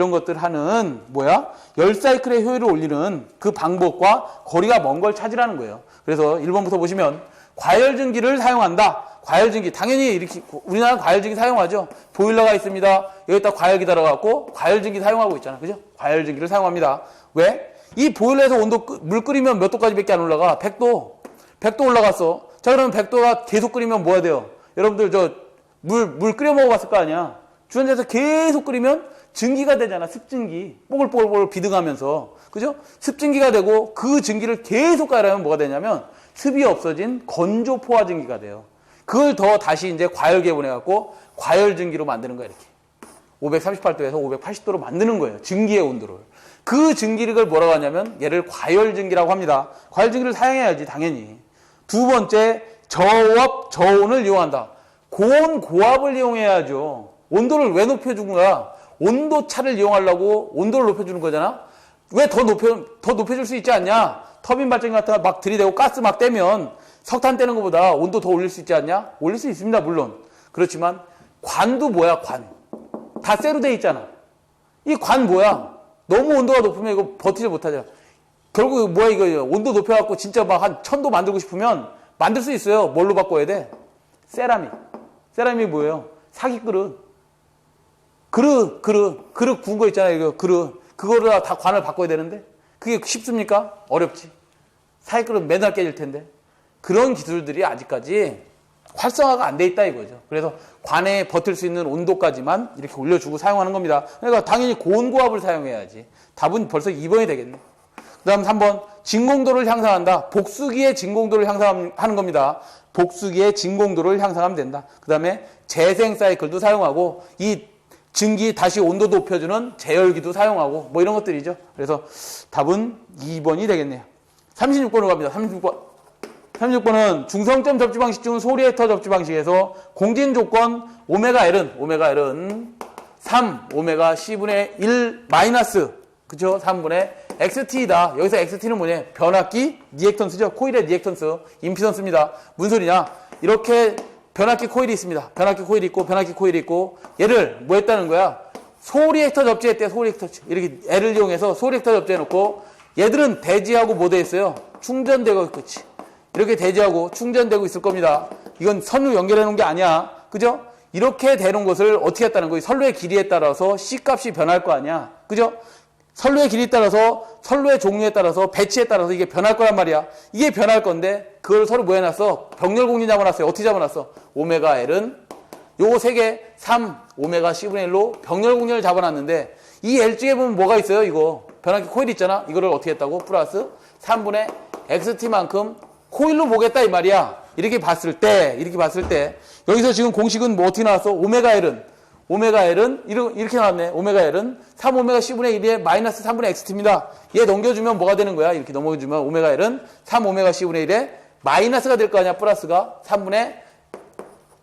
열 사이클의 효율을 올리는 그 방법과 거리가 먼 걸 찾으라는 거예요. 그래서 1번부터 보시면 과열증기를 사용한다. 과열증기. 당연히 이렇게 우리나라는 과열증기 사용하죠. 보일러가 있습니다. 여기다 과열기 달아갖고 과열증기 사용하고 있잖아. 그죠? 과열증기를 사용합니다. 왜? 이 보일러에서 물 끓이면 몇 도까지밖에 안 올라가? 100도. 100도 올라갔어. 자, 그러면 100도가 계속 끓이면 뭐가 돼요? 여러분들 물 끓여 먹어봤을 거 아니야? 주전자에서 계속 끓이면 증기가 되잖아. 습증기. 뽀글뽀글 비등하면서. 그죠? 습증기가 되고 그 증기를 계속 가열하면 뭐가 되냐면 습이 없어진 건조 포화 증기가 돼요. 그걸 더 다시 이제 과열기에 보내갖고 과열 증기로 만드는 거야, 이렇게. 538도에서 580도로 만드는 거예요. 증기의 온도를. 그 증기를 뭐라고 하냐면 얘를 과열 증기라고 합니다. 과열 증기를 사용해야지, 당연히. 두 번째, 저업, 저온을 이용한다. 고온, 고압을 이용해야죠. 온도를 왜 높여준 거야? 온도차를 이용하려고 온도를 높여주는 거잖아? 왜 더 높여줄 수 있지 않냐? 터빈 발전기 같은 거 막 들이대고 가스 막 떼면 석탄 떼는 것보다 온도 더 올릴 수 있지 않냐? 올릴 수 있습니다, 물론. 그렇지만 관도 뭐야, 관. 다 쇠로 돼 있잖아. 이 관 뭐야? 너무 온도가 높으면 이거 버티지 못하잖아. 결국 뭐야, 이거 온도 높여갖고 진짜 막 한 1000도 만들고 싶으면 만들 수 있어요. 뭘로 바꿔야 돼? 세라믹. 세라믹이 뭐예요? 사기 그릇. 그릇 구운 거 있잖아요. 이거 그릇. 그거를 다 관을 바꿔야 되는데 그게 쉽습니까? 어렵지. 사기 그릇 맨날 깨질 텐데. 그런 기술들이 아직까지 활성화가 안 돼 있다 이거죠. 그래서 관에 버틸 수 있는 온도까지만 이렇게 올려주고 사용하는 겁니다. 그러니까 당연히 고온고압을 사용해야지. 답은 벌써 2번이 되겠네. 그 다음 3번. 진공도를 향상한다. 복수기의 진공도를 향상하는 겁니다. 복수기의 진공도를 향상하면 된다. 그 다음에 재생 사이클도 사용하고 이 증기 다시 온도 높여주는 제열기도 사용하고 뭐 이런 것들이죠. 그래서 답은 2번이 되겠네요. 36번으로 갑니다. 36번은 중성점 접지 방식 중 소리액터 접지 방식에서 공진 조건 오메가 L은 3 오메가 C분의 1 마이너스 그죠? 3분의 XT이다. 여기서 XT는 뭐냐? 변압기 리액턴스죠. 코일의 리액턴스, 임피던스입니다. 무슨 소리냐? 이렇게 변압기 코일이 있습니다. 변압기 코일이 있고 변압기 코일이 있고 얘를 뭐 했다는 거야? 소리액터 접지했대. 소리액터 이렇게 L을 이용해서 소리액터 접지해놓고 얘들은 대지하고 뭐 돼 있어요? 충전되고 있겠지. 이렇게 대지하고 충전되고 있을 겁니다. 이건 선로 연결해 놓은 게 아니야. 그죠? 이렇게 되는 것을 어떻게 했다는 거예요? 선로의 길이에 따라서 C값이 변할 거 아니야. 그죠? 선로의 길이에 따라서, 선로의 종류에 따라서, 배치에 따라서 이게 변할 거란 말이야. 이게 변할 건데, 그걸 서로 뭐 해놨어? 병렬 공진 잡아놨어요. 어떻게 잡아놨어? 오메가 L은 요거 3개, 3, 오메가 C분의 1로 병렬 공진을 잡아놨는데, 이 L 쪽에 보면 뭐가 있어요? 이거. 변압기 코일 있잖아? 이거를 어떻게 했다고? 플러스 3분의 XT만큼 코일로 보겠다, 이 말이야. 이렇게 봤을 때, 여기서 지금 공식은 뭐 어떻게 나왔어? 오메가 L은 이렇게 나왔네. 오메가 L은 3 오메가 C분의 1에 마이너스 3분의 XT입니다. 얘 넘겨주면 뭐가 되는 거야? 이렇게 넘겨주면 오메가 L은 3 오메가 C분의 1에 마이너스가 될 거 아니야? 플러스가 3분의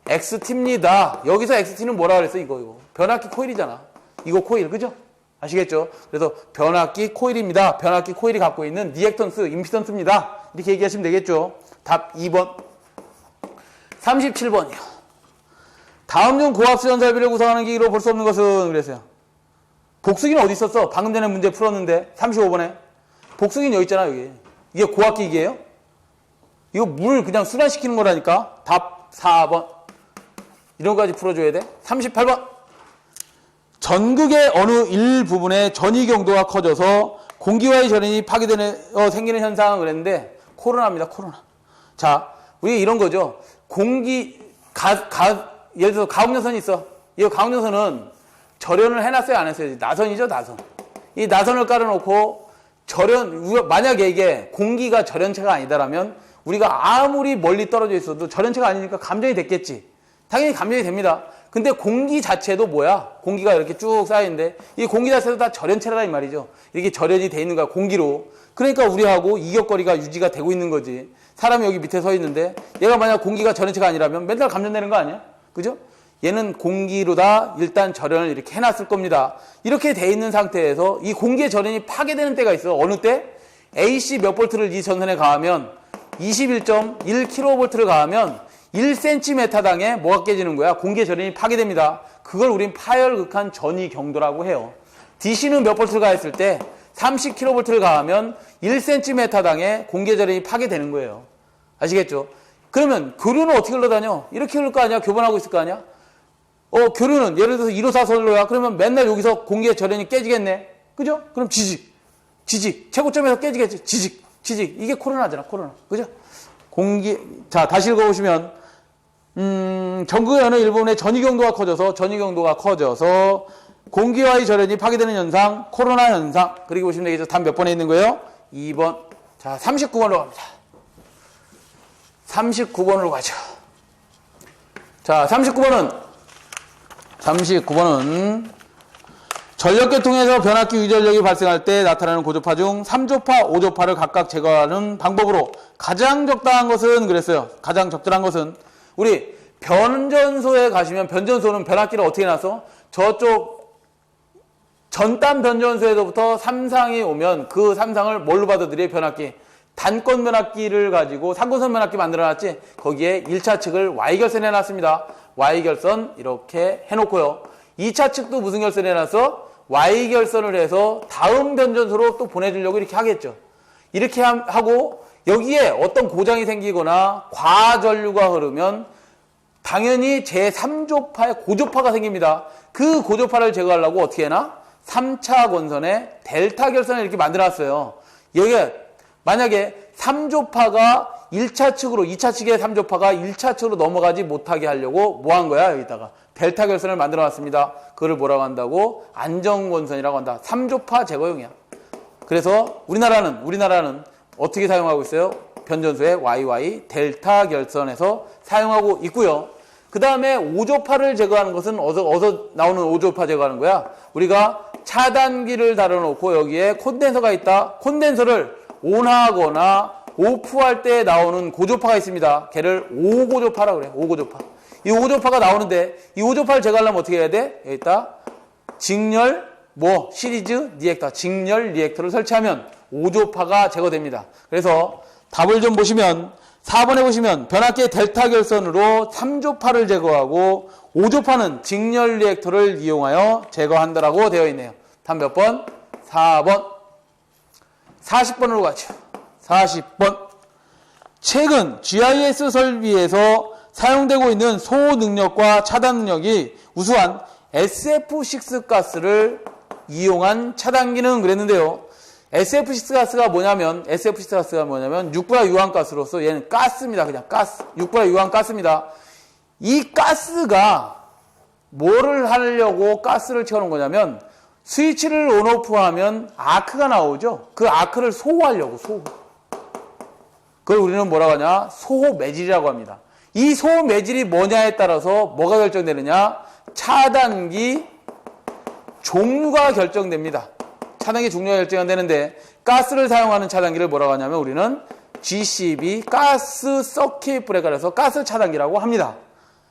XT입니다. 여기서 XT는 뭐라 그랬어? 이거. 변압기 코일이잖아. 이거 코일, 그죠? 아시겠죠? 그래서 변압기 코일입니다. 변압기 코일이 갖고 있는 리액턴스, 임피던스입니다. 이렇게 얘기하시면 되겠죠? 답 2번. 37번이요. 다음 중 고압수 전살비를 구성하는 기기로 볼 수 없는 것은 그랬어요. 복수기는 어디 있었어? 방금 전에 문제 풀었는데 35번에 복수기는 여기 있잖아. 여기. 이게 고압기기예요? 이거 물 그냥 순환시키는 거라니까. 답 4번. 이런 거까지 풀어줘야 돼. 38번. 전극의 어느 일부분의 전이 경도가 커져서 공기와의 전연이 파괴되는 생기는 현상을 그랬는데 코로나입니다. 코로나. 자, 우리 이런 거죠. 예를 들어서 가공연선이 있어. 이 가공연선은 절연을 해놨어요, 안 했어요? 나선이죠, 나선. 이 나선을 깔아놓고 만약에 이게 공기가 절연체가 아니다라면 우리가 아무리 멀리 떨어져 있어도 절연체가 아니니까 감전이 됐겠지. 당연히 감전이 됩니다. 근데 공기 자체도 뭐야? 공기가 이렇게 쭉 쌓이는데 이 공기 자체도 다 절연체라 이 말이죠. 이렇게 절연이 돼 있는 거야, 공기로. 그러니까 우리하고 이격거리가 유지가 되고 있는 거지. 사람이 여기 밑에 서 있는데 얘가 만약 공기가 절연체가 아니라면 맨날 감전되는 거 아니야? 그죠? 얘는 공기로 다 일단 절연을 이렇게 해놨을 겁니다. 이렇게 돼 있는 상태에서 이 공기의 절연이 파괴되는 때가 있어. 어느 때? AC 몇 볼트를 이 전선에 가하면 21.1kV를 가하면 1cm당에 뭐가 깨지는 거야? 공기의 절연이 파괴됩니다. 그걸 우린 파열극한 전이 경도라고 해요. DC는 몇 볼트를 가했을 때 30kV를 가하면 1cm당에 공기의 절연이 파괴되는 거예요. 아시겠죠? 그러면 교류는 어떻게 흘러다녀? 이렇게 흘릴 거 아니야? 교반하고 있을 거 아니야? 교류는 예를 들어서 1호사 선로야. 그러면 맨날 여기서 공기의 절연이 깨지겠네. 그죠? 그럼 지직. 최고점에서 깨지겠지. 지직. 이게 코로나잖아, 코로나. 그죠? 자, 다시 읽어보시면, 전극의 어느 일부분의 전이 경도가 커져서 공기와의 절연이 파괴되는 현상, 코로나 현상. 그리고 보시면 되겠죠. 답 몇 번에 있는 거예요? 2번. 자, 39번으로 갑니다. 39번으로 가죠. 자, 39번은 전력계통에서 변압기 유전력이 발생할 때 나타나는 고조파 중 3조파, 5조파를 각각 제거하는 방법으로 가장 적당한 것은 그랬어요. 가장 적절한 것은 우리 변전소에 가시면 변전소는 변압기를 어떻게 놨어? 저쪽 전담 변전소에서부터 3상이 오면 그 3상을 뭘로 받아들여요? 변압기. 단권 변압기를 가지고 3권선 변압기 만들어놨지. 거기에 1차 측을 Y결선 해놨습니다. Y결선 이렇게 해놓고요. 2차 측도 무슨 결선 해놨어? Y결선을 해서 다음 변전소로 또 보내주려고 이렇게 하겠죠. 이렇게 하고 여기에 어떤 고장이 생기거나 과전류가 흐르면 당연히 제3조파에 고조파가 생깁니다. 그 고조파를 제거하려고 어떻게 해나? 3차 권선에 델타 결선을 이렇게 만들어놨어요. 여기에 만약에 3조파가 1차 측으로 2차 측의 3조파가 1차 측으로 넘어가지 못하게 하려고 뭐 한 거야? 여기다가 델타 결선을 만들어놨습니다. 그걸 뭐라고 한다고? 안정권선이라고 한다. 3조파 제거용이야. 그래서 우리나라는 어떻게 사용하고 있어요? 변전소의 YY 델타 결선에서 사용하고 있고요. 그 다음에 5조파를 제거하는 것은 어디서 나오는 5조파 제거하는 거야? 우리가 차단기를 달아놓고 여기에 콘덴서가 있다. 콘덴서를 온하거나 오프할 때 나오는 고조파가 있습니다. 걔를 5고조파라고 그래. 5고조파. 이 5고조파가 나오는데 이 5조파를 제거하려면 어떻게 해야 돼? 여기 있다. 직렬 시리즈 리액터, 직렬 리액터를 설치하면 5조파가 제거됩니다. 그래서 답을 좀 보시면 4번에 보시면 변압기의 델타 결선으로 3조파를 제거하고 5조파는 직렬 리액터를 이용하여 제거한다라고 되어 있네요. 답 몇 번? 4번. 40번으로 가죠. 40번. 최근 GIS 설비에서 사용되고 있는 소호 능력과 차단 능력이 우수한 SF6 가스를 이용한 차단기는 그랬는데요. SF6 가스가 뭐냐면 6분화 유황가스로서 얘는 가스입니다. 그냥 가스. 6분화 유황가스입니다. 이 가스가 뭐를 하려고 가스를 채워놓은 거냐면 스위치를 온오프 하면 아크가 나오죠. 그 아크를 소호하려고 소호. 그걸 우리는 뭐라고 하냐? 소호 매질이라고 합니다. 이 소호 매질이 뭐냐에 따라서 뭐가 결정되느냐? 차단기 종류가 결정됩니다. 차단기 종류가 결정되는데 가스를 사용하는 차단기를 뭐라고 하냐면 우리는 GCB 가스 서킷 브레이커라서 가스 차단기라고 합니다.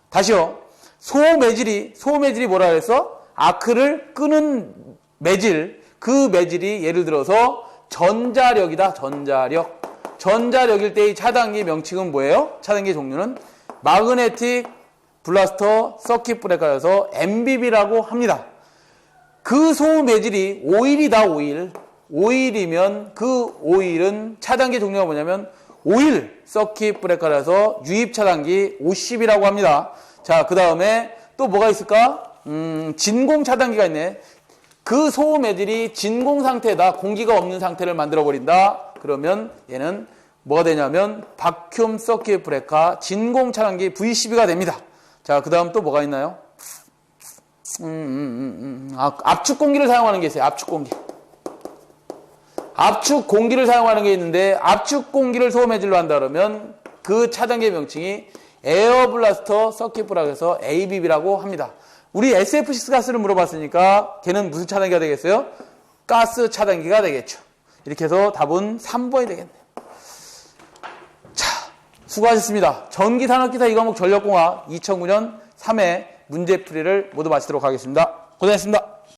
다시요. 소호 매질이 뭐라 그랬어? 아크를 끄는 매질. 그 매질이 예를 들어서 전자력이다. 전자력일 때의 차단기 명칭은 뭐예요? 차단기 종류는 마그네틱 블라스터 서킷 브레이커여서 MBB라고 합니다. 그 소호 매질이 오일이다. 오일이면 그 오일은 차단기 종류가 뭐냐면 오일 서킷 브레이커라서 유입 차단기 50이라고 합니다. 자, 그 다음에 또 뭐가 있을까? 진공 차단기가 있네. 그 소호 매질이 진공 상태다. 공기가 없는 상태를 만들어 버린다. 그러면 얘는 뭐가 되냐면 바큐um 서킷 브레이커 진공 차단기 V12가 됩니다. 자, 그 다음 또 뭐가 있나요? 압축 공기를 사용하는 게 있어요. 압축 공기를 사용하는 게 있는데 압축 공기를 소호 매질로 한다 그러면 그 차단기의 명칭이 에어 블라스터 서킷 브레이커에서 ABB라고 합니다. 우리 SF6 가스를 물어봤으니까 걔는 무슨 차단기가 되겠어요? 가스 차단기가 되겠죠. 이렇게 해서 답은 3번이 되겠네요. 자, 수고하셨습니다. 전기산업기사 2과목 전력공학 2009년 3회 문제풀이를 모두 마치도록 하겠습니다. 고생했습니다.